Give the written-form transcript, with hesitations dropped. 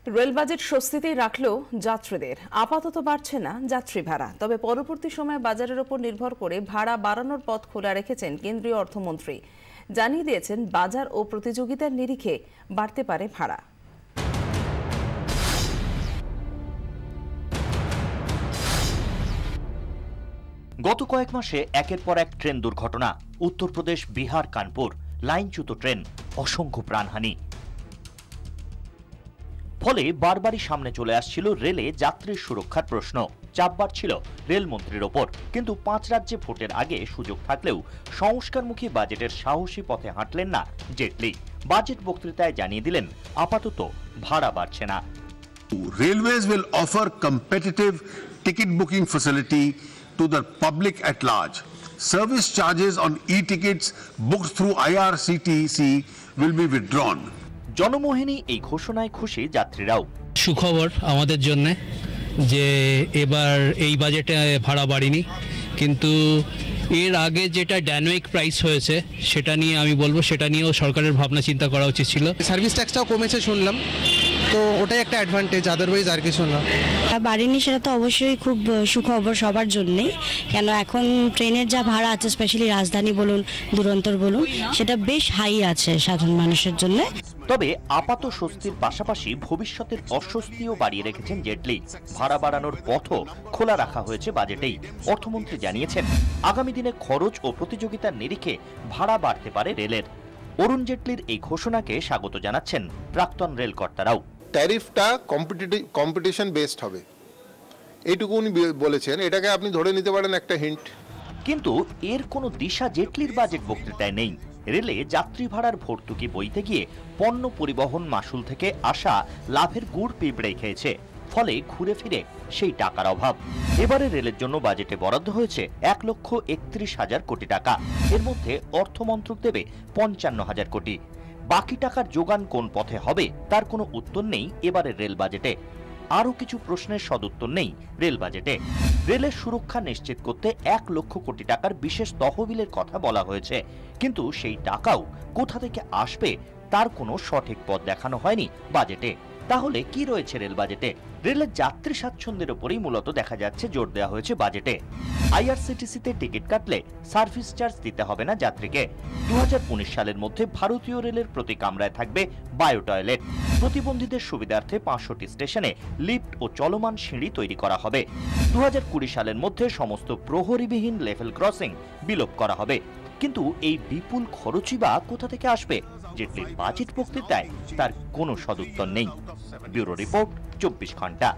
Rail budget স্বস্তিতেই রাখলেও যাত্রীদের আপাতত বাড়ছে না যাত্রী ভাড়া। তবে পরবর্তী সময়ে বাজারের উপর নির্ভর করে ভাড়া বাড়ানোর পথ খোলা রেখেছেন কেন্দ্রীয় অর্থমন্ত্রী। জানিয়ে দিয়েছেন বাজার ও প্রতিযোগিতার নিরিখে বাড়তে পারে ভাড়া। গত কয়েক মাসে একের পর এক ট্রেন দুর্ঘটনা, উত্তরপ্রদেশ, বিহার, কানপুর, লাইনচ্যুত ট্রেন, অসংখ্য প্রাণহানি। ফলে বারবারই সামনে চলে আসছিল রেলে যাত্রীর সুরক্ষার প্রশ্ন। চাপ বাড়ছিল রেলমন্ত্রীর ওপর। কিন্তু 5 রাজ্যে ভোটের আগে সুযোগ থাকলেও সংস্কারমুখী বাজেটের সাহসী পথে হাঁটলেন না জেটলি। বাজেট বক্তৃতায় জানিয়ে দিলেন আপাতত ভাড়া বাড়ছে না। Railways will offer competitive ticket booking facility to the public at large. Service charges on e-tickets booked through IRCTC will be withdrawn. জনমোহিনী এই ঘোষণায় খুশি যাত্রীরাও। সুখবর আমাদের জন্য যে এবার এই বাজেটে ভাড়া বাড়েনি, কিন্তু এর আগে যেটা ডাইনামিক প্রাইস হয়েছে সেটা নিয়ে আমি বলবো সেটা নিয়েও সরকারের ভাবনা চিন্তা করা উচিত ছিল। সার্ভিস ট্যাক্সটাও কমেছে শুনলাম, তো ওটাই একটা অ্যাডভান্টেজ, আদারওয়াইজ আর কিছু না। বাড়েনি সেটা তো অবশ্যই খুব সুখবর সবার জন্যই, কেন এখন ট্রেনের যা ভাড়া আছে, স্পেশালি রাজধানী বলুন, দুরন্তর বলুন, সেটা বেশ হাই আছে সাধারণ মানুষের জন্য। তবে আপাত স্বস্তির পাশাপাশি ভবিষ্যতের অস্বস্তিও বাড়িয়ে রেখেছেন জেটলি। ভাড়া বাড়ানোর পথও খোলা রাখা হয়েছে বাজেটেই। অর্থমন্ত্রী জানিয়েছেন আগামী দিনে খরচ ও প্রতিযোগিতার নিরিখে ভাড়া বাড়তে পারে রেলের। অরুণ জেটলির এই ঘোষণাকে স্বাগত জানাচ্ছেন প্রাক্তন রেল কর্তারাও। ট্যারিফটা কম্পিটিশন বেসড হবে, এইটুকু উনি বলেছেন। এটাকে আপনি ধরে নিতে পারেন একটা হিন্ট। কিন্তু এর কোনো দিশা জেটলির বাজেট বক্তৃতায় নেই। রেলে যাত্রী ভাড়ার ভর্তুকি বইতে গিয়ে পণ্য পরিবহন মাশুল থেকে আসা লাভের গুড় পিঁপড়ে খেয়েছে। ফলে ঘুরে ফিরে সেই টাকার অভাব। এবারে রেলের জন্য বাজেটে বরাদ্দ হয়েছে 1,31,000 কোটি টাকা। এর মধ্যে অর্থমন্ত্রক দেবে 55,000 কোটি। বাকি টাকার যোগান কোন পথে হবে তার কোনো উত্তর নেই এবারের রেল বাজেটে। আরও কিছু প্রশ্নের সদুত্তর নেই রেল বাজেটে। রেলের সুরক্ষা নিশ্চিত করতে 1 লক্ষ কোটি টাকার বিশেষ তহবিলের কথা বলা হয়েছে, কিন্তু সেই টাকাও কোথা থেকে আসবে তার কোনো সঠিক পথ দেখানো হয়নি বাজেটে। তাহলে কি রয়েছে রেল বাজেটে? রেলের যাত্রী স্বাচ্ছন্দ্যের উপরেই মূলত দেখা যাচ্ছে জোর দেওয়া হয়েছে বাজেটে। আইআরসিটিসিতে টিকিট কাটলে সার্ভিস চার্জ দিতে হবে না যাত্রীকে। 2019 সালের মধ্যে ভারতীয় রেলের প্রতি কামরায় থাকবে বায়ো টয়লেট। প্রতিবন্ধীদের সুবিধার্থে 500টি স্টেশনে লিফট ও চলমান সিঁড়ি তৈরি করা হবে। 2020 সালের মধ্যে সমস্ত প্রহরীবিহীন লেভেল ক্রসিং বিলোপ করা হবে। কিন্তু এই বিপুল খরচই বা কোথা থেকে আসবে? জেটলির বাজেট বক্তৃতায় তার কোনো সদুত্তর নেই। ব্যুরো রিপোর্ট, 24 ঘন্টা।